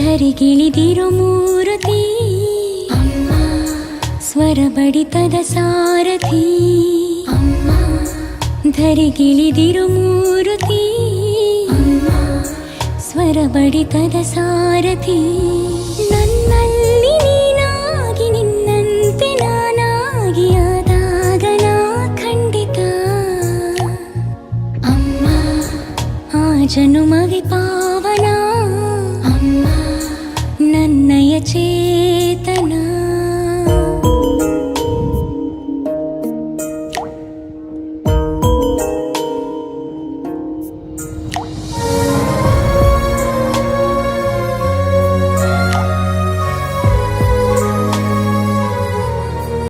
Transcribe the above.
ಧರಿಗಿಳಿದಿರು ಮೂರುತಿ ಅಮ್ಮ, ಸ್ವರ ಬಡಿತದ ಸಾರಥಿ ಅಮ್ಮ, ಧರಿಗಿಳಿದಿರು ಮೂರುತಿ ಅಮ್ಮ, ಸ್ವರ ಬಡಿತದ ಸಾರಥಿ. ನನ್ನಲ್ಲಿ